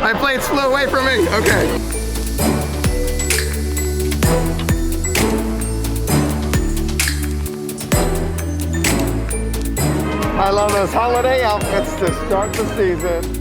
My plates flew away from me. Okay. I love those holiday outfits to start the season.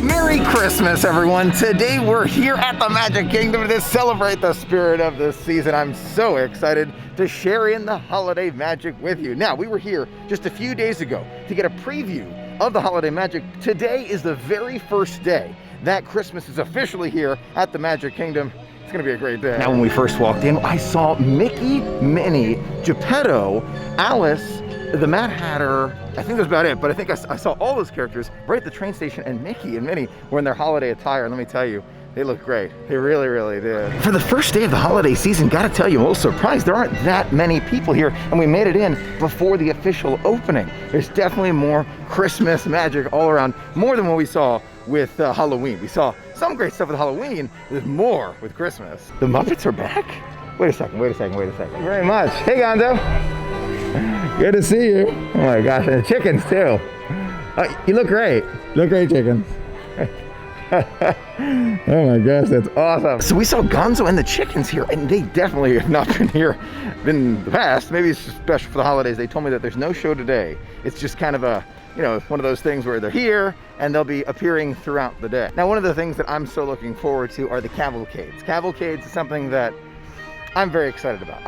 Merry Christmas, everyone. Today we're here at the Magic Kingdom to celebrate the spirit of this season. I'm so excited to share in the holiday magic with you. Now, we were here just a few days ago to get a preview of the holiday magic. Today is the very first day that Christmas is officially here at the Magic Kingdom. It's gonna be a great day. Now, when we first walked in, I saw Mickey, Minnie, Geppetto, Alice, the Mad Hatter. I think that's about it, but I think I saw all those characters right at the train station, and Mickey and Minnie were in their holiday attire, and let me tell you, they look great. They really, really did. For the first day of the holiday season, gotta tell you, I'm a little surprised there aren't that many people here, and we made it in before the official opening. There's definitely more Christmas magic all around, more than what we saw with Halloween. We saw some great stuff with Halloween. There's more with Christmas. The Muppets are back? Wait a second. Thank you very much. Hey, Gonzo. Good to see you. Oh my gosh, and the chickens too. You look great. Look great, chickens. Oh my gosh, that's awesome. So we saw Gonzo and the chickens here, and they definitely have not been here in the past. Maybe it's special for the holidays. They told me that there's no show today. It's just kind of a, you know, one of those things where they're here and they'll be appearing throughout the day. Now, one of the things that I'm so looking forward to are the cavalcades. Cavalcades is something that I'm very excited about.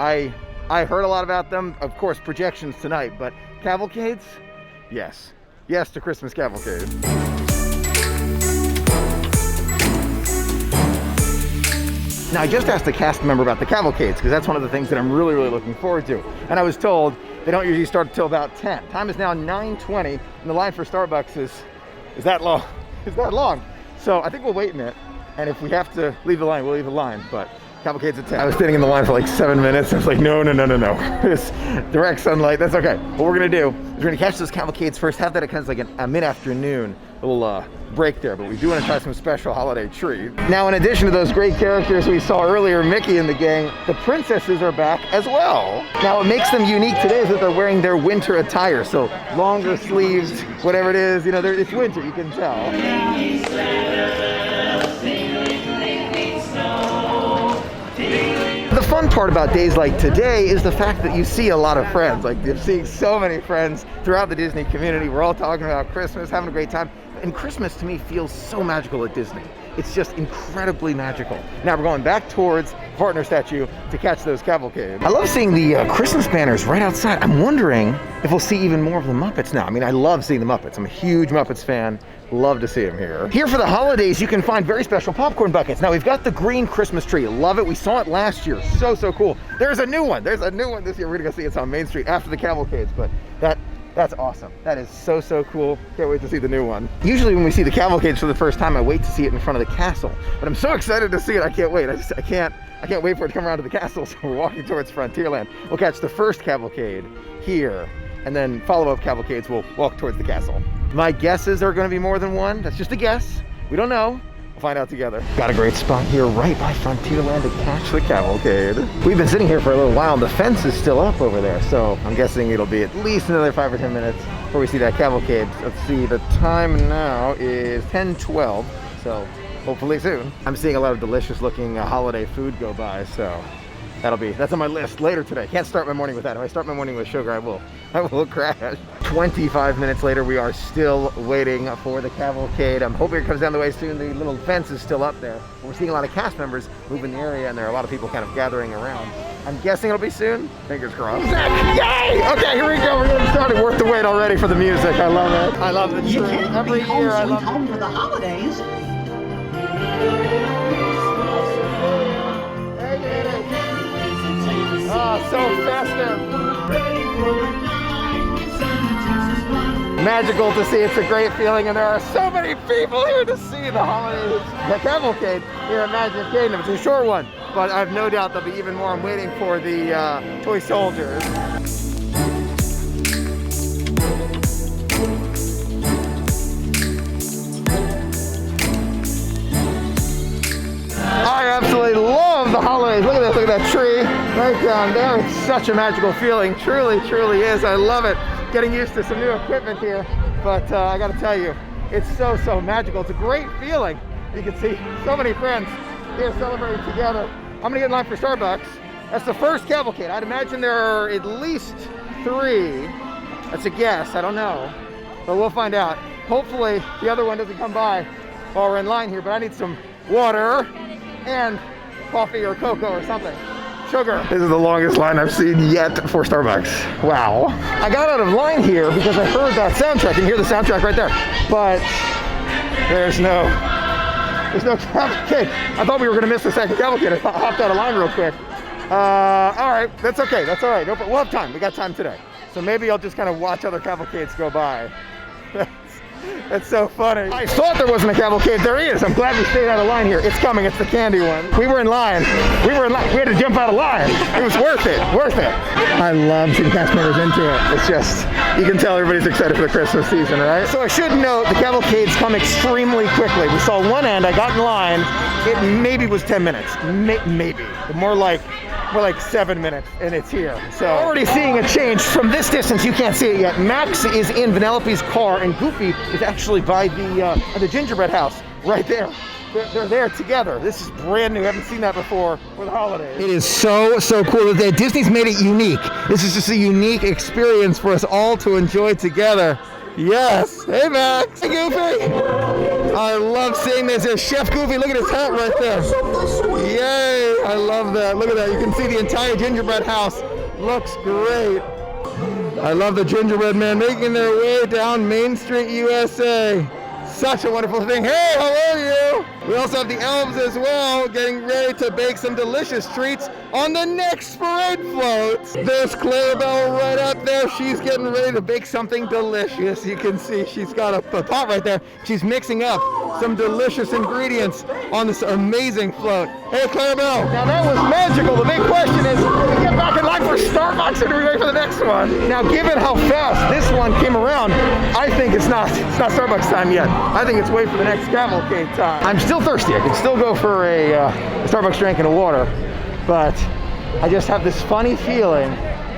I heard a lot about them, of course, projections tonight, but cavalcades, yes. Yes to Christmas cavalcade. Now, I just asked a cast member about the cavalcades, because that's one of the things that I'm really, really looking forward to. And I was told they don't usually start until about 10. Time is now 9:20, and the line for Starbucks is that long. Is that long. So I think we'll wait in it, and if we have to leave the line, we'll leave the line, but cavalcade's at 10. I was standing in the line for like 7 minutes. I was like, no. It's direct sunlight. That's okay. What we're going to do is we're going to catch those cavalcades first, have that at kind of like a mid-afternoon little break there, but we do want to try some special holiday treats. Now, in addition to those great characters we saw earlier, Mickey and the gang, the princesses are back as well. Now, what makes them unique today is that they're wearing their winter attire, so longer sleeves, whatever it is, you know, it's winter, you can tell. The fun part about days like today is the fact that you see a lot of friends. Like, you're seeing so many friends throughout the Disney community. We're all talking about Christmas, having a great time. And Christmas to me feels so magical at Disney. It's just incredibly magical. Now we're going back towards Partner Statue to catch those cavalcades. I love seeing the Christmas banners right outside. I'm wondering if we'll see even more of the Muppets now. I mean, I love seeing the Muppets. I'm a huge Muppets fan. Love to see them here. Here for the holidays, you can find very special popcorn buckets. Now we've got the green Christmas tree. Love it. We saw it last year. So cool. There's a new one. There's a new one this year. We're gonna go see it's on Main Street after the cavalcades, but that's awesome. That is so cool. Can't wait to see the new one. Usually when we see the cavalcades for the first time, I wait to see it in front of the castle. But I'm so excited to see it. I can't wait. I can't wait for it to come around to the castle. So we're walking towards Frontierland. We'll catch the first cavalcade here, and then follow-up cavalcades will walk towards the castle. My guesses are going to be more than one. That's just a guess. We don't know. We'll find out together. Got a great spot here right by Frontierland to catch the cavalcade. We've been sitting here for a little while, and the fence is still up over there, so I'm guessing it'll be at least another 5 or 10 minutes before we see that cavalcade. Let's see, the time now is 10:12, so hopefully soon. I'm seeing a lot of delicious looking holiday food go by, so that's on my list later today. Can't start my morning with that. If I start my morning with sugar, I will crash. 25 minutes later, we are still waiting for the cavalcade. I'm hoping it comes down the way soon. The little fence is still up there. We're seeing a lot of cast members move in the area, and there are a lot of people kind of gathering around. I'm guessing it'll be soon. Fingers crossed. Yay! Okay, here we go. We're getting started. Worth the wait already for the music. I love it. I love the tree. Every year, I love it. Home for the holidays. Oh, so festive. Magical to see. It's a great feeling, and there are so many people here to see the holidays. The cavalcade here at Magic Kingdom. It's a short one, but I have no doubt there'll be even more. I'm waiting for the toy soldiers. I absolutely love the holidays. Look at this, look at that tree. right down there. It's such a magical feeling. Truly, truly is. I love it. Getting used to some new equipment here, but I gotta tell you, it's so, so magical. It's a great feeling. You can see so many friends here celebrating together. I'm gonna get in line for Starbucks. That's the first cavalcade. I'd imagine there are at least 3. That's a guess, I don't know, but we'll find out. Hopefully the other one doesn't come by while we're in line here, but I need some water and coffee or cocoa or something. Sugar. This is the longest line I've seen yet for Starbucks. Wow. I got out of line here because I heard that soundtrack. You can hear the soundtrack right there. But there's no cavalcade. I thought we were gonna miss the second cavalcade. I hopped out of line real quick. All right, that's okay, that's all right. No, we'll have time, we got time today. So maybe I'll just kind of watch other cavalcades go by. That's so funny. I thought there wasn't a cavalcade. There is. I'm glad we stayed out of line here. It's coming. It's the candy one. We were in line. We had to jump out of line. It was worth it. Worth it. I love seeing cast members into it. It's just, you can tell everybody's excited for the Christmas season, right? So I should note the cavalcades come extremely quickly. We saw one end. I got in line. It maybe was 10 minutes. Maybe. More like 7 minutes, and it's here. So already seeing a change. From this distance, you can't see it yet. Max is in Vanellope's car, and Goofy is actually by the gingerbread house right there. They're there together. This is brand new. I haven't seen that before for the holidays. It is so, so cool. Disney's made it unique. This is just a unique experience for us all to enjoy together. Yes. Hey, Max. Hey, Goofy. I love seeing this. There's Chef Goofy. Look at his hat right there. Yay. I love that. Look at that. You can see the entire gingerbread house. Looks great. I love the gingerbread men making their way down Main Street, USA. Such a wonderful thing. Hey, how are you? We also have the elves as well, getting ready to bake some delicious treats on the next parade float. There's Scarabelli right up there. She's getting ready to bake something delicious. You can see she's got a pot right there. She's mixing up some delicious ingredients on this amazing float. Hey, Scarabelli. Now that was magical. The big question is, do we get back in line for Starbucks or do we wait for the next one? Now, given how fast this one came around, I think it's not Starbucks time yet. I think it's wait for the next cavalcade time. I'm still thirsty. I could still go for a Starbucks drink and a water, but I just have this funny feeling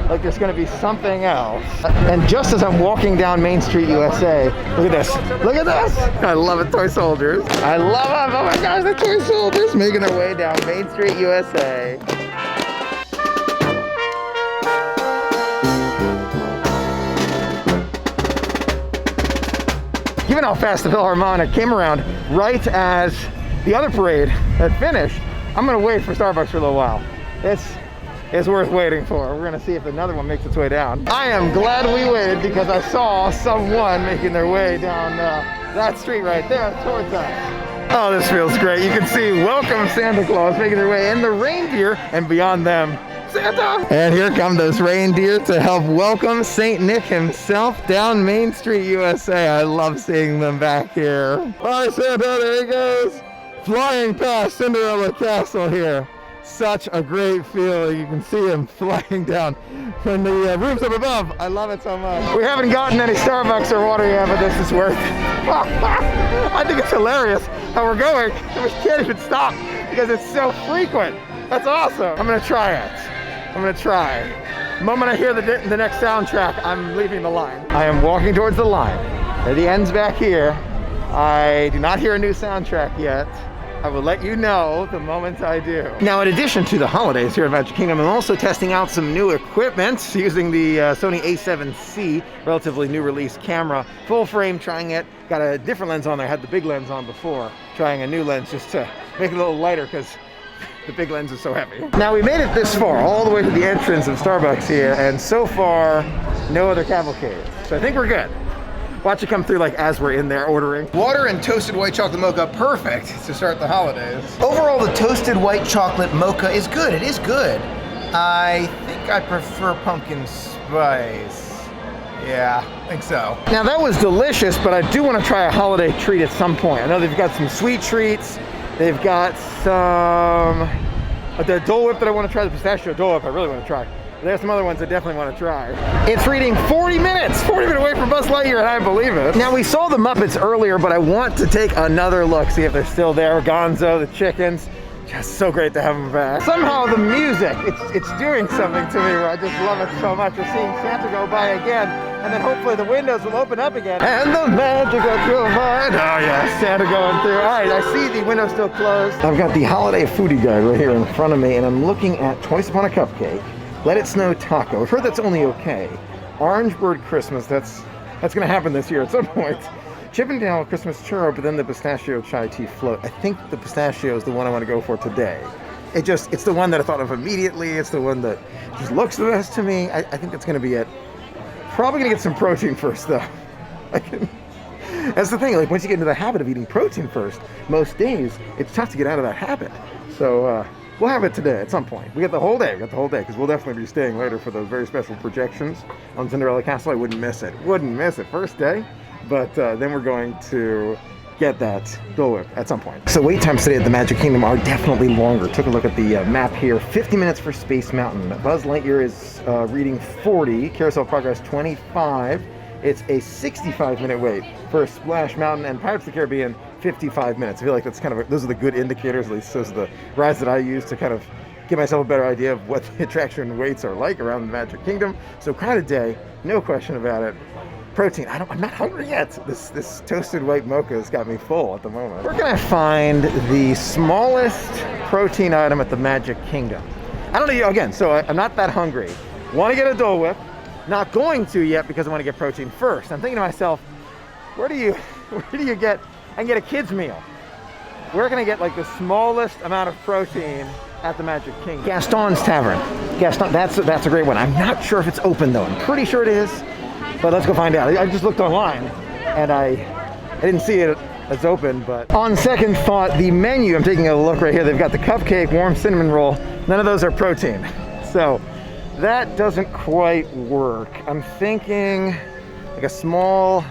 like there's going to be something else. And just as I'm walking down Main Street, USA, look at this. Look at this. I love it, toy soldiers. I love them. Oh my gosh, the toy soldiers making their way down Main Street, USA. Given how fast the Philharmonic came around right as the other parade had finished, I'm gonna wait for Starbucks for a little while. It's worth waiting for. We're gonna see if another one makes its way down. I am glad we waited because I saw someone making their way down that street right there towards us. Oh, this feels great. You can see Welcome Santa Claus making their way, and the reindeer, and beyond them, Santa! And here come those reindeer to help welcome St. Nick himself down Main Street, USA. I love seeing them back here. Bye, Santa, there he goes. Flying past Cinderella Castle here. Such a great feeling. You can see him flying down from the roofs up above. I love it so much. We haven't gotten any Starbucks or water yet, but this is worth it. I think it's hilarious how we're going. We can't even stop because it's so frequent. That's awesome. I'm gonna try it. I'm gonna try. The moment I hear the next soundtrack, I'm leaving the line. I am walking towards the line. The end's back here. I do not hear a new soundtrack yet. I will let you know the moment I do. Now, in addition to the holidays here at Magic Kingdom, I'm also testing out some new equipment using the Sony a7C, relatively new release camera. Full frame, trying it. Got a different lens on there. Had the big lens on before. Trying a new lens just to make it a little lighter because the big lens is so heavy. Now, we made it this far, all the way to the entrance of Starbucks here, and so far, no other cavalcades. So I think we're good. Watch it come through like as we're in there ordering. Water and toasted white chocolate mocha, perfect to start the holidays. Overall, the toasted white chocolate mocha is good. It is good. I think I prefer pumpkin spice. Yeah, I think so. Now that was delicious, but I do want to try a holiday treat at some point. I know they've got some sweet treats. They've got some, the Dole Whip that I want to try, the pistachio Dole Whip I really want to try. There's some other ones I definitely want to try. It's reading 40 minutes away from Buzz Lightyear, and I believe it. Now, we saw the Muppets earlier, but I want to take another look, see if they're still there. Gonzo, the chickens, Just so great to have him back. Somehow the music, it's doing something to me where I just love it so much. We're seeing Santa go by again, and then hopefully the windows will open up again. And the magic of your mind. Oh yeah, Santa going through. All right, I see the window still closed. I've got the holiday foodie guide right here in front of me, and I'm looking at Twice Upon a Cupcake, Let It Snow Taco. I've heard that's only okay. Orange Bird Christmas, that's gonna happen this year at some point. Chippendale Christmas Churro, but then the pistachio chai tea float. I think the pistachio is the one I want to go for today. It's the one that I thought of immediately. It's the one that just looks the best to me. I think that's going to be it. Probably going to get some protein first, though. That's the thing. Like, once you get into the habit of eating protein first, most days, it's tough to get out of that habit. So, we'll have it today at some point. We got the whole day. Because we'll definitely be staying later for those very special projections on Cinderella Castle. I wouldn't miss it. First day. But then we're going to get that Dole Whip at some point. So wait times today at the Magic Kingdom are definitely longer. Took a look at the map here. 50 minutes for Space Mountain. Buzz Lightyear is reading 40. Carousel Progress 25. It's a 65-minute wait for Splash Mountain, and Pirates of the Caribbean 55 minutes. I feel like that's kind of those are the good indicators. At least those are the rides that I use to kind of give myself a better idea of what the attraction waits are like around the Magic Kingdom. So crowded day, no question about it. Protein. I'm not hungry yet. This toasted white mocha has got me full at the moment. Where can I find the smallest protein item at the Magic Kingdom? I don't know, again, so I'm not that hungry. Want to get a Dole Whip. Not going to yet because I want to get protein first. I'm thinking to myself, where do you get, I can get a kid's meal. Where can I get like the smallest amount of protein at the Magic Kingdom? Gaston's Tavern. Gaston, that's a great one. I'm not sure if it's open though. I'm pretty sure it is. But let's go find out. I just looked online, and I didn't see it as open, but on second thought, the menu, I'm taking a look right here. They've got the cupcake, warm cinnamon roll. None of those are protein. So that doesn't quite work. I'm thinking like a small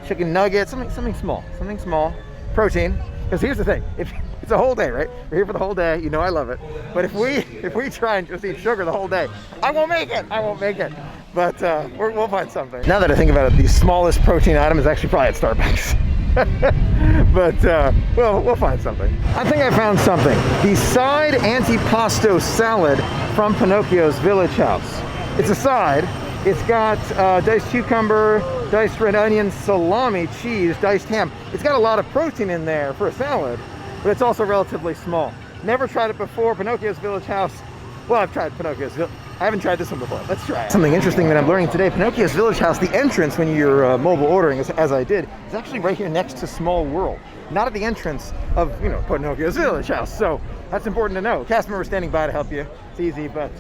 chicken nugget, something small. Protein. Because here's the thing, if it's a whole day, right? We're here for the whole day, you know I love it. But if we try and just eat sugar the whole day, I won't make it. But we'll find something. Now that I think about it, the smallest protein item is actually probably at Starbucks. But we'll find something. I think I found something. The side antipasto salad from Pinocchio's Village House. It's a side. It's got diced cucumber, diced red onion, salami, cheese, diced ham. It's got a lot of protein in there for a salad, but it's also relatively small. Never tried it before. Pinocchio's Village House. Well, I've tried Pinocchio's. I haven't tried this one before. Let's try it. Something interesting that I'm learning today, Pinocchio's Village House, the entrance when you're mobile ordering, as I did, is actually right here next to Small World. Not at the entrance of, Pinocchio's Village House. So that's important to know. Cast member standing by to help you. It's easy, but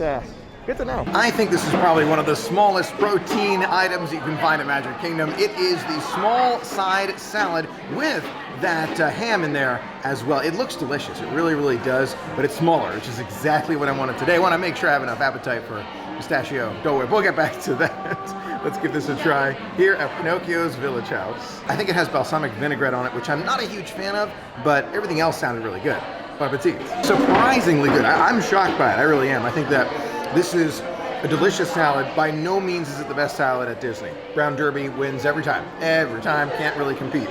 good to know. I think this is probably one of the smallest protein items you can find at Magic Kingdom. It is the small side salad with that ham in there as well. It looks delicious. It really, really does, but it's smaller, which is exactly what I wanted today. I want to make sure I have enough appetite for pistachio Dole Whip. We'll get back to that. Let's give this a try here at Pinocchio's Village House. I think it has balsamic vinaigrette on it, which I'm not a huge fan of, but everything else sounded really good. Bon appetit. Surprisingly good. I'm shocked by it. I really am. I think that this is a delicious salad. By no means is it the best salad at Disney. Brown Derby wins every time. Every time, can't really compete.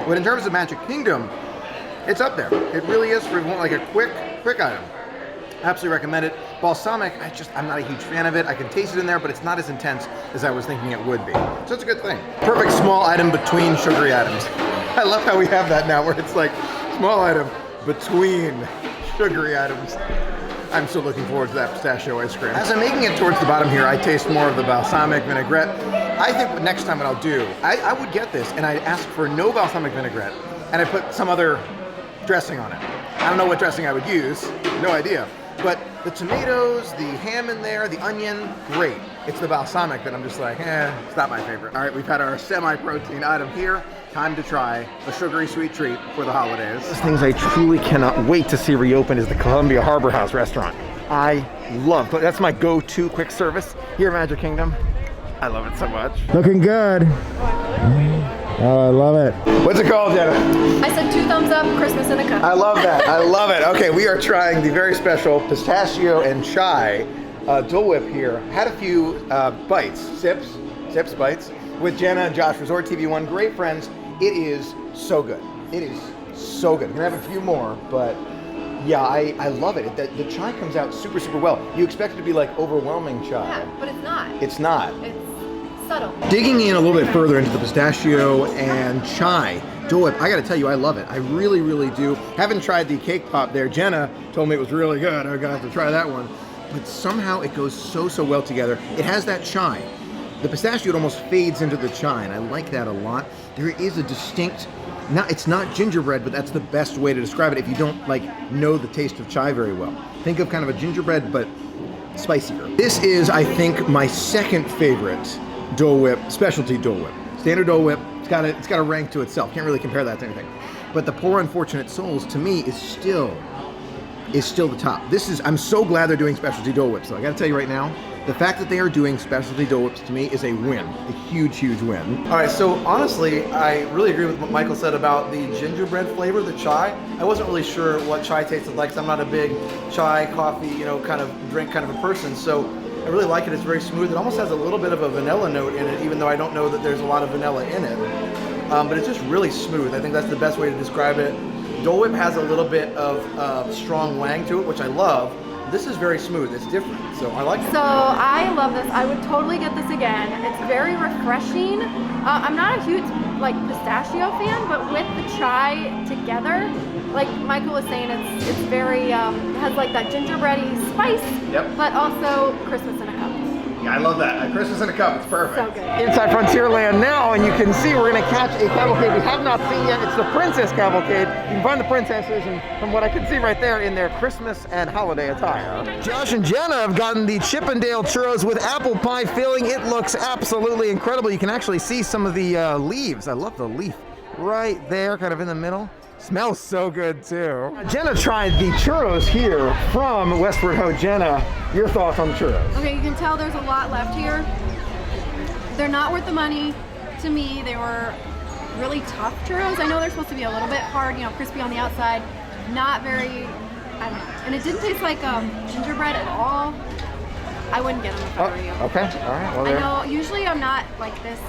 But in terms of Magic Kingdom, it's up there. It really is for like a quick item. Absolutely recommend it. Balsamic, I'm not a huge fan of it. I can taste it in there, but it's not as intense as I was thinking it would be. So it's a good thing. Perfect small item between sugary items. I love how we have that now, where it's like small item between sugary items. I'm still looking forward to that pistachio ice cream. As I'm making it towards the bottom here, I taste more of the balsamic vinaigrette. I think next time what I'll do, I would get this and I'd ask for no balsamic vinaigrette and I put some other dressing on it. I don't know what dressing I would use, no idea. But the tomatoes, the ham in there, the onion, great. It's the balsamic that I'm just like, it's not my favorite. All right, we've had our semi-protein item here. Time to try a sugary sweet treat for the holidays. Those things I truly cannot wait to see reopen is the Columbia Harbor House restaurant. I love, that's my go-to quick service here at Magic Kingdom. I love it so much. Looking good. Oh, I love it. What's it called, Jenna? I said 2 thumbs up, Christmas in a cup. I love that. I love it. Okay, we are trying the very special pistachio and chai Dole Whip here. Had a few bites, sips, bites, with Jenna and Josh, Resort TV 1. Great friends. It is so good. It is so good. We're gonna have a few more, but Yeah, I love it. The chai comes out super, super well. You expect it to be like overwhelming chai. Yeah, but it's not. It's not. It's subtle. Digging in a little bit further into the pistachio and chai Dole Whip, I gotta tell you, I love it. I really, really do. Haven't tried the cake pop there. Jenna told me it was really good. I'm gonna have to try that one. But somehow it goes so, so well together. It has that chai. The pistachio, it almost fades into the chai, and I like that a lot. There is a distinct, it's not gingerbread, but that's the best way to describe it if you don't know the taste of chai very well. Think of kind of a gingerbread, but spicier. This is, I think, my second favorite Dole Whip, specialty Dole Whip. Standard Dole Whip, it's got a rank to itself. Can't really compare that to anything. But the Poor Unfortunate Souls, to me, is still the top. I'm so glad they're doing specialty Dole Whips, though. I gotta tell you right now, the fact that they are doing specialty Dole Whips to me is a win, a huge, huge win. All right, so honestly, I really agree with what Michael said about the gingerbread flavor, the chai. I wasn't really sure what chai tasted like, because I'm not a big chai, coffee, kind of drink kind of a person. So I really like it. It's very smooth. It almost has a little bit of a vanilla note in it, even though I don't know that there's a lot of vanilla in it. But it's just really smooth. I think that's the best way to describe it. Dole Whip has a little bit of strong wang to it, which I love. This is very smooth. It's different, so I like it. So I love this. I would totally get this again. It's very refreshing. I'm not a huge pistachio fan, but with the chai together, like Michael was saying, it's very has that gingerbready spice, Yep. but also Christmas in a cup. Yeah, I love that. Christmas in a cup, it's perfect. So good. Inside Frontierland now, and you can see we're gonna catch a cavalcade we have not seen yet. It's the Princess Cavalcade. You can find the princesses, and from what I can see right there, in their Christmas and holiday attire. Josh and Jenna have gotten the Chippendale churros with apple pie filling. It looks absolutely incredible. You can actually see some of the leaves. I love the leaf right there, kind of in the middle. Smells so good too. Jenna tried the churros here from Westward Ho. Jenna, your thoughts on the churros? Okay, you can tell there's a lot left here. They're not worth the money. To me, they were really tough churros. I know they're supposed to be a little bit hard, crispy on the outside. Not very, I don't know. And it didn't taste like gingerbread at all. I wouldn't get them if I were you. Okay, all right. Well, I know, usually I'm not like this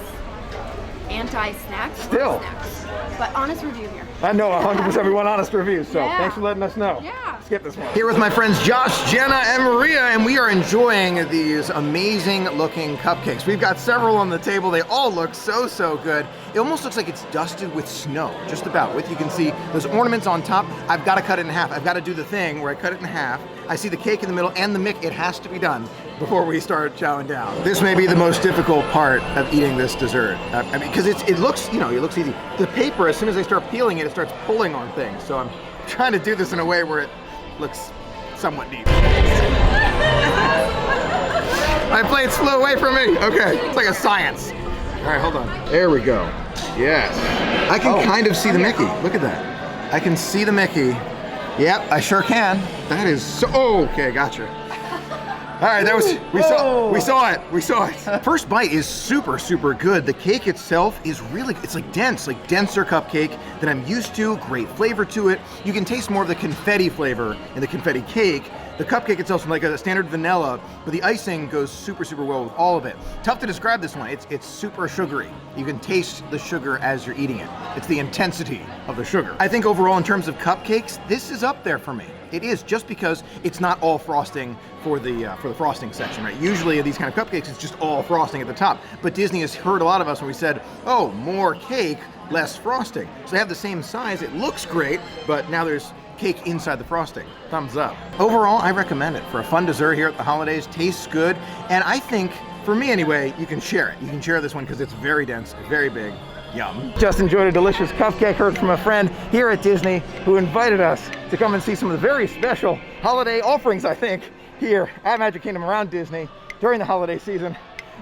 anti-snacks. Still. Snacks, but honest review here. I know 100% we want honest reviews, so Yeah. thanks for letting us know. Yeah. Skip this one. Here with my friends Josh, Jenna, and Maria, and we are enjoying these amazing looking cupcakes. We've got several on the table. They all look so, so good. It almost looks like it's dusted with snow, just about. You can see those ornaments on top. I've got to cut it in half. I've got to do the thing where I cut it in half. I see the cake in the middle and the mick. It has to be done before we start chowing down. This may be the most difficult part of eating this dessert. Because it looks, it looks easy. The paper, as soon as I start peeling it, it starts pulling on things. So I'm trying to do this in a way where it looks somewhat neat. I played slow, away from me. Okay, it's like a science. All right, hold on. There we go. Yes. I can kind of see the Mickey. Look at that. I can see the Mickey. Yep, I sure can. That is so, okay, gotcha. All right, we saw it. First bite is super, super good. The cake itself is really, it's dense, denser cupcake than I'm used to. Great flavor to it. You can taste more of the confetti flavor in the confetti cake. The cupcake itself is like a standard vanilla, but the icing goes super, super well with all of it. Tough to describe this one. It's super sugary. You can taste the sugar as you're eating it. It's the intensity of the sugar. I think overall, in terms of cupcakes, this is up there for me. It is, just because it's not all frosting for the frosting section, right? Usually these kind of cupcakes, it's just all frosting at the top. But Disney has heard a lot of us when we said, oh, more cake, less frosting. So they have the same size. It looks great, but now there's cake inside the frosting. Thumbs up. Overall, I recommend it for a fun dessert here at the holidays. Tastes good, and I think, for me anyway, you can share it. You can share this one because it's very dense, very big. Yum. Just enjoyed a delicious cupcake. Heard from a friend here at Disney who invited us to come and see some of the very special holiday offerings, I think, here at Magic Kingdom around Disney during the holiday season.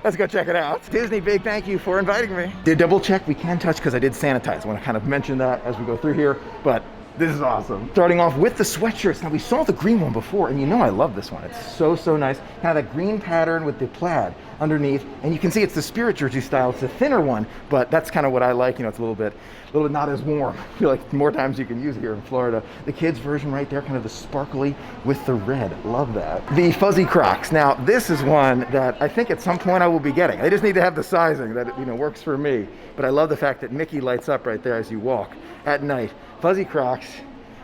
Let's go check it out. Disney, big thank you for inviting me. Did double check, we can touch because I did sanitize. I want to kind of mention that as we go through here, but this is awesome. Starting off with the sweatshirts. Now, we saw the green one before, and I love this one. It's so, so nice. Kind of that green pattern with the plaid underneath, and you can see it's the Spirit jersey style. It's a thinner one, but that's kind of what I like. It's a little bit not as warm. I feel like more times you can use it here in Florida. The kids version right there, kind of the sparkly with the red. Love that. The fuzzy Crocs. Now, this is one that I think at some point I will be getting. I just need to have the sizing that works for me. But I love the fact that Mickey lights up right there as you walk at night. Fuzzy Crocs.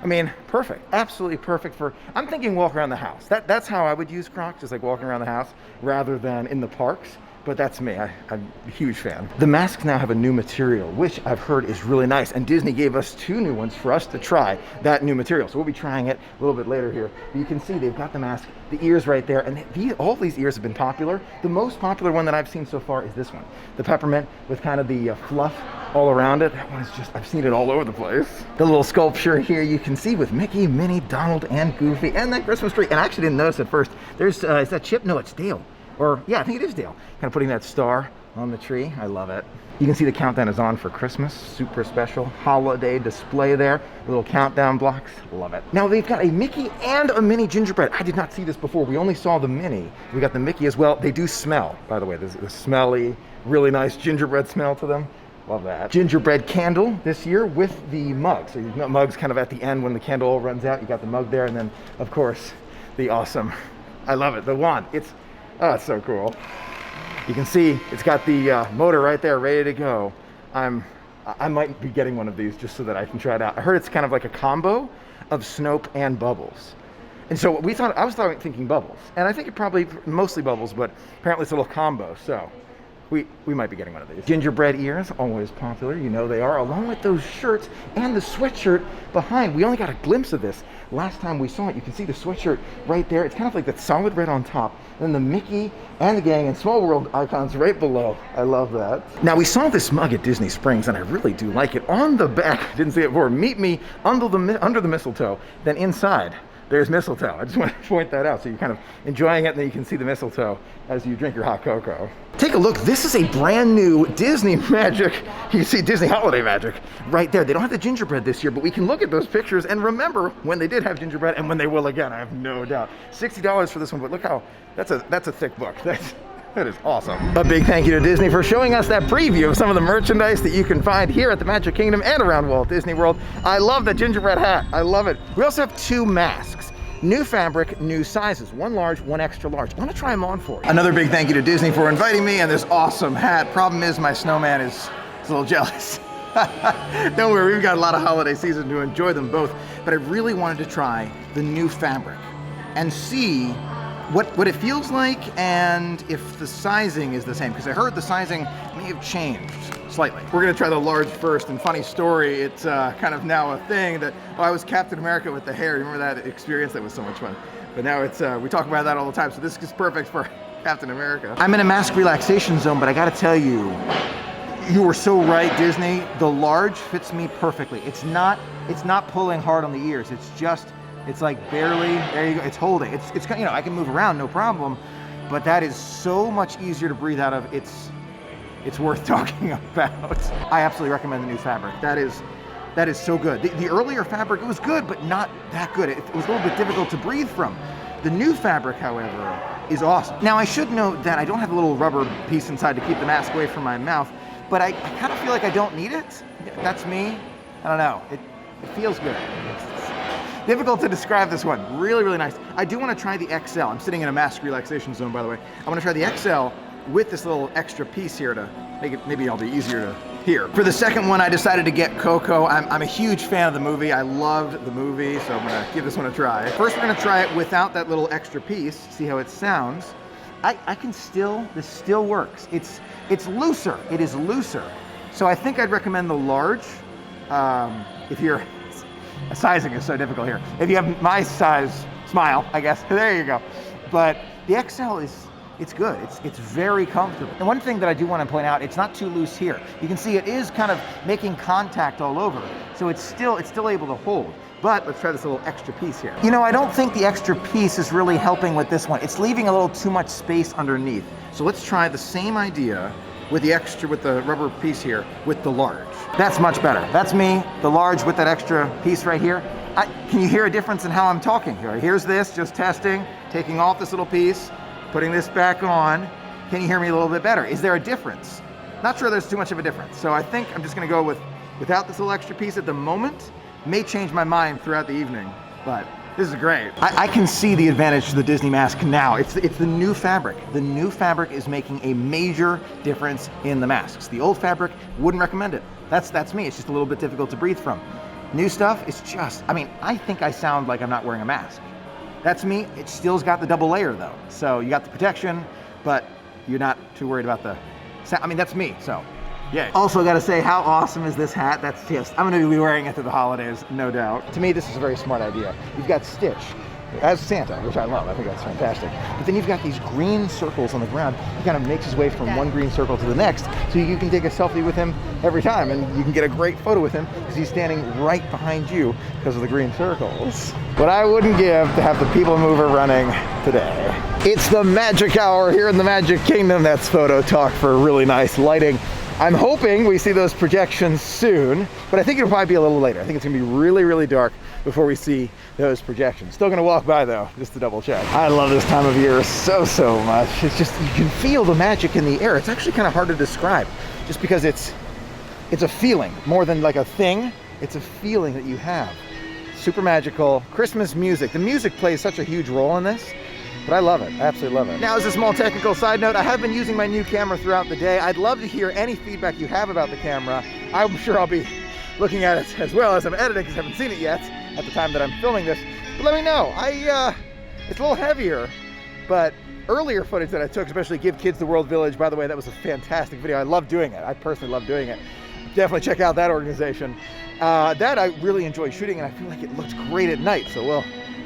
I mean, perfect, absolutely perfect for, I'm thinking walk around the house. That's how I would use Crocs, just like walking around the house rather than in the parks. But that's me, I'm a huge fan. The masks now have a new material, which I've heard is really nice. And Disney gave us 2 new ones for us to try that new material. So we'll be trying it a little bit later here. But you can see they've got the mask, the ears right there. And all these ears have been popular. The most popular one that I've seen so far is this one. The peppermint with kind of the fluff all around it. That one is just, I've seen it all over the place. The little sculpture here you can see with Mickey, Minnie, Donald, and Goofy, and that Christmas tree. And I actually didn't notice at first. There's, is that Chip? No, it's Dale. Or, yeah, I think it is Dale. Kind of putting that star on the tree. I love it. You can see the countdown is on for Christmas. Super special holiday display there. Little countdown blocks. Love it. Now they've got a Mickey and a Minnie gingerbread. I did not see this before. We only saw the Minnie. We got the Mickey as well. They do smell, by the way. There's a smelly, really nice gingerbread smell to them. Love that. Gingerbread candle this year with the mug. So you've got mugs kind of at the end when the candle all runs out. You got the mug there. And then, of course, the awesome, I love it, the wand. Oh, it's so cool. You can see it's got the motor right there ready to go. I might be getting one of these just so that I can try it out. I heard it's kind of like a combo of Snope and Bubbles. And so I was thinking Bubbles. And I think it probably mostly Bubbles, but apparently it's a little combo. So we might be getting one of these. Gingerbread ears, always popular. You know they are, along with those shirts and the sweatshirt behind. We only got a glimpse of this last time we saw it. You can see the sweatshirt right there. It's kind of like that solid red on top. And then the Mickey and the gang and Small World icons right below. I love that. Now we saw this mug at Disney Springs and I really do like it. On the back, didn't see it before, meet me under the mistletoe. Then inside, there's mistletoe. I just want to point that out. So you're kind of enjoying it and then you can see the mistletoe as you drink your hot cocoa. Take a look. This is a brand new Disney magic. You see Disney holiday magic right there. They don't have the gingerbread this year, but we can look at those pictures and remember when they did have gingerbread and when they will again. I have no doubt. $60 for this one, but look how, that's a thick book. That is awesome. A big thank you to Disney for showing us that preview of some of the merchandise that you can find here at the Magic Kingdom and around Walt Disney World. I love the gingerbread hat. I love it. We also have 2 masks. New fabric, new sizes, 1 large, 1 extra large. I want to try them on for you. Another big thank you to Disney for inviting me and this awesome hat. Problem is my snowman is a little jealous. Don't worry, we've got a lot of holiday season to enjoy them both, but I really wanted to try the new fabric and see what it feels like and if the sizing is the same, because I heard the sizing may have changed slightly. We're gonna try the large first, and funny story, it's kind of now a thing that, oh, I was Captain America with the hair. Remember that experience? That was so much fun. But now it's, we talk about that all the time, so this is perfect for Captain America. I'm in a mask relaxation zone, but I gotta tell you, you were so right, Disney. The large fits me perfectly. It's not pulling hard on the ears. It's like barely, there you go, it's holding. It's you know, I can move around, no problem, but that is so much easier to breathe out of. It's worth talking about. I absolutely recommend the new fabric. That is so good. The earlier fabric, it was good, but not that good. It was a little bit difficult to breathe from. The new fabric, however, is awesome. Now I should note that I don't have a little rubber piece inside to keep the mask away from my mouth, but I kind of feel like I don't need it. That's me. I don't know. It feels good. Difficult to describe this one. Really, really nice. I do want to try the XL. I'm sitting in a mask relaxation zone, by the way. I want to try the XL with this little extra piece here to make it, maybe it'll be easier to hear. For the second one, I decided to get Coco. I'm a huge fan of the movie. I loved the movie, so I'm gonna give this one a try. First, we're gonna try it without that little extra piece, see how it sounds. This still works. It's looser. It is looser. So I think I'd recommend the large. If you're, sizing is so difficult here. If you have my size, smile, I guess. There you go. But the XL it's good. It's very comfortable. And one thing that I do want to point out, it's not too loose here. You can see it is kind of making contact all over. So it's still able to hold. But let's try this little extra piece here. You know, I don't think the extra piece is really helping with this one. It's leaving a little too much space underneath. So let's try the same idea with the rubber piece here with the large. That's much better. That's me, the large with that extra piece right here. Can you hear a difference in how I'm talking here? Here's this, just testing, taking off this little piece, putting this back on. Can you hear me a little bit better? Is there a difference? Not sure there's too much of a difference. So I think I'm just gonna go without this little extra piece at the moment. May change my mind throughout the evening, but this is great. I can see the advantage to the Disney mask now. It's the new fabric. The new fabric is making a major difference in the masks. The old fabric, wouldn't recommend it. That's me. It's just a little bit difficult to breathe from. New stuff is just, I mean, I think I sound like I'm not wearing a mask. That's me. It still's got the double layer though. So you got the protection, but you're not too worried about the sound. I mean, that's me, so yeah. Also gotta say, how awesome is this hat? That's just, I'm gonna be wearing it through the holidays, no doubt. To me, this is a very smart idea. You've got Stitch as Santa, which I love. I think that's fantastic. But then you've got these green circles on the ground. He kind of makes his way from one green circle to the next, so you can take a selfie with him every time, and you can get a great photo with him because he's standing right behind you because of the green circles. What I wouldn't give to have the People Mover running today. It's the magic hour here in the Magic Kingdom. That's photo talk for really nice lighting. I'm hoping we see those projections soon, but I think it'll probably be a little later. I think it's gonna be really, really dark before we see those projections. Still gonna walk by though, just to double check. I love this time of year so much. It's just, you can feel the magic in the air. It's actually kind of hard to describe, just because it's a feeling more than like a thing. It's a feeling that you have. Super magical. Christmas music. The music plays such a huge role in this. But I love it, I absolutely love it. Now, as a small technical side note, I have been using my new camera throughout the day. I'd love to hear any feedback you have about the camera. I'm sure I'll be looking at it as well as I'm editing, because I haven't seen it yet at the time that I'm filming this. But let me know. It's a little heavier, but earlier footage that I took, especially Give Kids the World Village, by the way, that was a fantastic video. I love doing it. I personally love doing it. Definitely check out that organization. That I really enjoy shooting, and I feel like it looks great at night, so we'll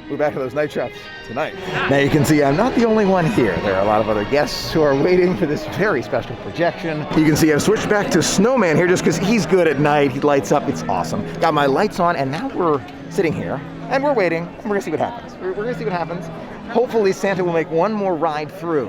move back to those night shots tonight. Now you can see I'm not the only one here. There are a lot of other guests who are waiting for this very special projection. You can see I've switched back to Snowman here just because he's good at night. He lights up, it's awesome. Got my lights on, and now we're sitting here and we're waiting, and we're gonna see what happens. We're gonna see what happens. Hopefully Santa will make one more ride through,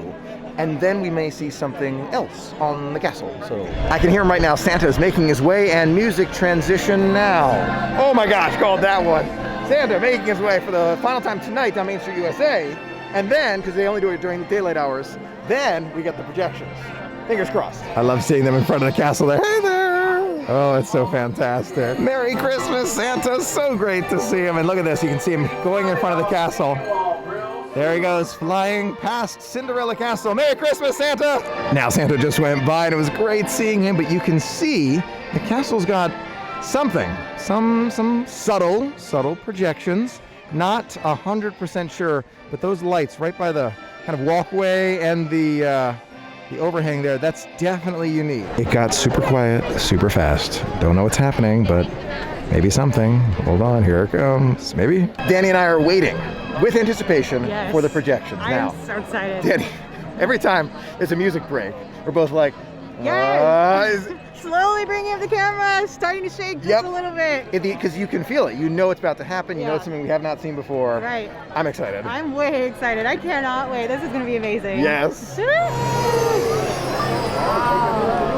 and then we may see something else on the castle. So I can hear him right now. Santa is making his way, and music transition now. Oh my gosh, called that one. Santa making his way for the final time tonight on Main Street USA, and then, because they only do it during the daylight hours, then we get the projections. Fingers crossed. I love seeing them in front of the castle there. Hey there! Oh, it's so fantastic. Merry Christmas, Santa. So great to see him. And look at this, you can see him going in front of the castle. There he goes, flying past Cinderella Castle. Merry Christmas, Santa! Now, Santa just went by, and it was great seeing him, but you can see the castle's got something, some subtle projections. Not 100% sure, but those lights right by the kind of walkway and the overhang there, that's definitely unique. It got super quiet, super fast. Don't know what's happening, but maybe something. Hold on, here it comes. Maybe. Danny and I are waiting with anticipation for the projections. Now, I'm so excited. Danny, every time there's a music break, we're both like, yes! Slowly bringing up the camera, starting to shake just a little bit. Because you can feel it. You know it's about to happen. You know it's something we have not seen before. Right. I'm excited. I'm way excited. I cannot wait. This is going to be amazing. Yes.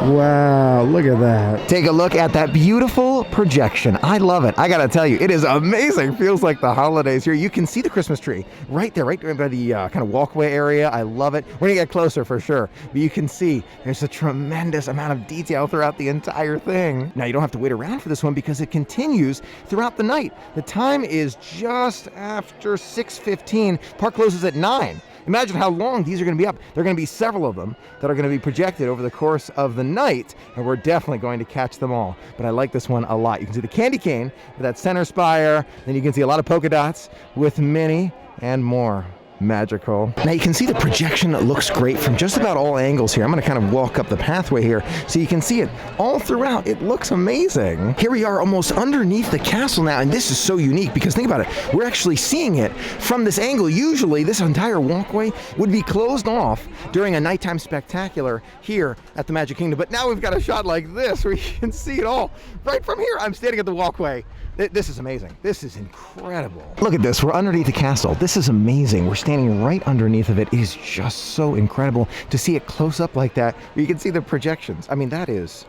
Wow, look at that. Take a look at that beautiful projection. I love it. I gotta tell you, it is amazing. Feels like the holidays here. You can see the Christmas tree right there, right by the kind of walkway area. I love it. We're gonna get closer for sure, but you can see there's a tremendous amount of detail throughout the entire thing. Now, you don't have to wait around for this one because it continues throughout the night. The time is just after 6:15. Park closes at 9. Imagine how long these are going to be up. There are going to be several of them that are going to be projected over the course of the night, and we're definitely going to catch them all. But I like this one a lot. You can see the candy cane with that center spire, then you can see a lot of polka dots with Minnie and more. Magical. Now you can see the projection looks great from just about all angles here. I'm going to kind of walk up the pathway here so you can see it all throughout. It looks amazing. Here we are almost underneath the castle now, and this is so unique because think about it. We're actually seeing it from this angle. Usually this entire walkway would be closed off during a nighttime spectacular here at the Magic Kingdom, but now we've got a shot like this where you can see it all right from here. I'm standing at the walkway. This is amazing. This is incredible. Look at this. We're underneath the castle. This is amazing. We're standing right underneath of it. It is just so incredible to see it close up like that. You can see the projections. I mean, that is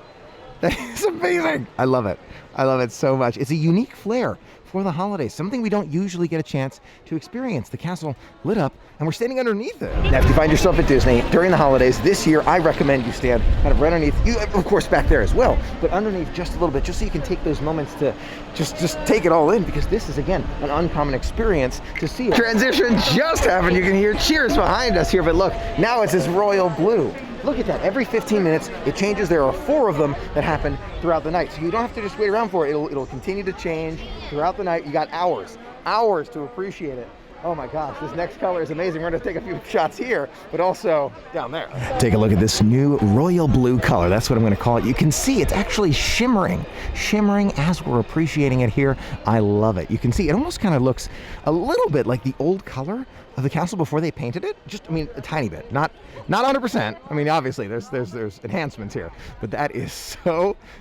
amazing. I love it. I love it so much. It's a unique flair for the holidays, something we don't usually get a chance to experience. The castle lit up, and we're standing underneath it. Now, if you find yourself at Disney during the holidays this year, I recommend you stand kind of right underneath, you, of course, back there as well, but underneath just a little bit, just so you can take those moments to just take it all in, because this is, again, an uncommon experience to see it. Transition just happened. You can hear cheers behind us here, but look, now it's this royal blue. Look at that. Every 15 minutes, it changes. There are 4 of them that happen throughout the night. So you don't have to just wait around for it. It'll continue to change throughout the night. You got hours to appreciate it. Oh my gosh, this next color is amazing. We're gonna take a few shots here, but also down there. Take a look at this new royal blue color. That's what I'm gonna call it. You can see it's actually shimmering as we're appreciating it here. I love it. You can see it almost kind of looks a little bit like the old color of the castle before they painted it. Just, I mean, a tiny bit, not 100%. I mean, obviously there's enhancements here, but that is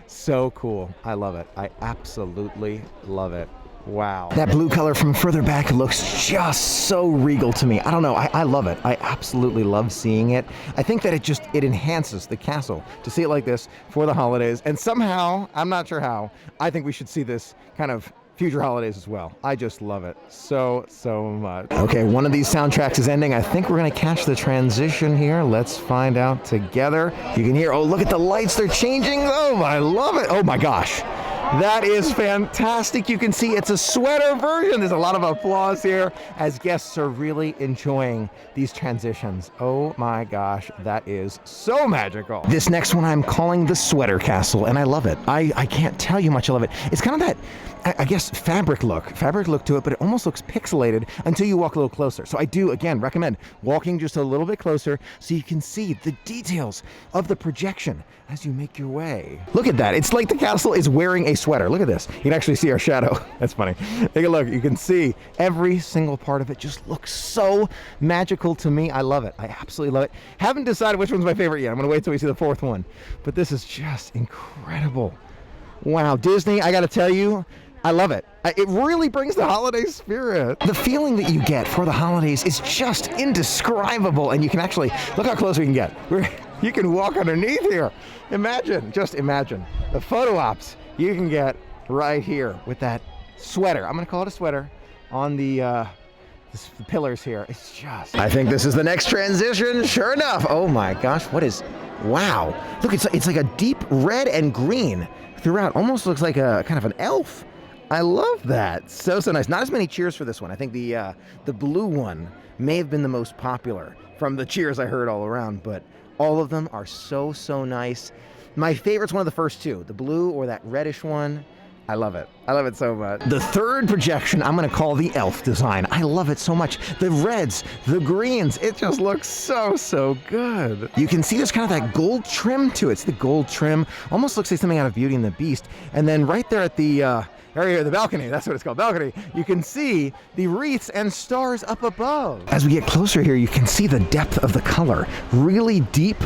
so cool. I love it. I absolutely love it. Wow. That blue color from further back looks just so regal to me. I don't know, I love it. I absolutely love seeing it. I think that it enhances the castle to see it like this for the holidays. And somehow, I'm not sure how, I think we should see this kind of future holidays as well. I just love it so much. Okay, one of these soundtracks is ending. I think we're gonna catch the transition here. Let's find out together. You can hear, oh, look at the lights, they're changing. Oh, I love it. Oh my gosh. That is fantastic. You can see it's a sweater version. There's a lot of applause here as guests are really enjoying these transitions. Oh my gosh, that is so magical. This next one I'm calling the Sweater Castle, and I love it. I can't tell you much I love it. It's kind of that, I guess, fabric look to it, but it almost looks pixelated until you walk a little closer. So I do, again, recommend walking just a little bit closer so you can see the details of the projection as you make your way. Look at that. It's like the castle is wearing a sweater. Look at this. You can actually see our shadow. That's funny. Take a look. You can see every single part of it just looks so magical to me. I love it. I absolutely love it. Haven't decided which one's my favorite yet. I'm going to wait till we see the 4th one. But this is just incredible. Wow. Disney, I got to tell you, I love it. It really brings the holiday spirit. The feeling that you get for the holidays is just indescribable. And you can actually, look how close we can get. You can walk underneath here. Just imagine the photo ops you can get right here with that sweater. I'm gonna call it a sweater on the pillars here. It's just, I think this is the next transition. Sure enough. Oh my gosh, wow. Look, it's like a deep red and green throughout. Almost looks like a kind of an elf. I love that. So nice. Not as many cheers for this one. I think the blue one may have been the most popular from the cheers I heard all around, but all of them are so nice. My favorite's one of the first 2, the blue or that reddish one. I love it. I love it so much. The 3rd projection I'm gonna call the elf design. I love it so much. The reds, the greens, it just looks so good. You can see there's kind of that gold trim to it. It's the gold trim. Almost looks like something out of Beauty and the Beast. And then right there at the area, the balcony, that's what it's called, balcony, you can see the wreaths and stars up above. As we get closer here, you can see the depth of the color. Really deep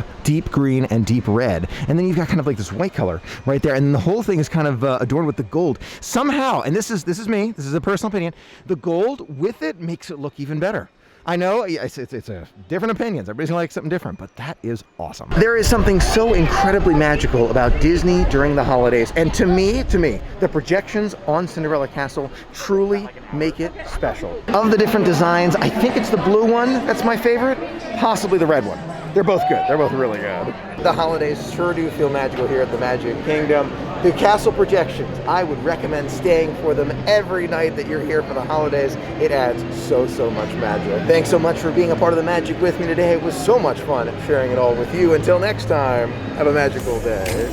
green and deep red. And then you've got kind of like this white color right there. And the whole thing is kind of adorned with the gold. Somehow, and this is me, this is a personal opinion, the gold with it makes it look even better. I know it's a different opinions. Everybody's gonna like something different, but that is awesome. There is something so incredibly magical about Disney during the holidays, and to me, the projections on Cinderella Castle truly make it special. Of the different designs, I think it's the blue one that's my favorite, possibly the red one. They're both good. They're both really good. The holidays sure do feel magical here at the Magic Kingdom. The castle projections, I would recommend staying for them every night that you're here for the holidays. It adds so much magic. Thanks so much for being a part of the magic with me today. It was so much fun sharing it all with you. Until next time, have a magical day.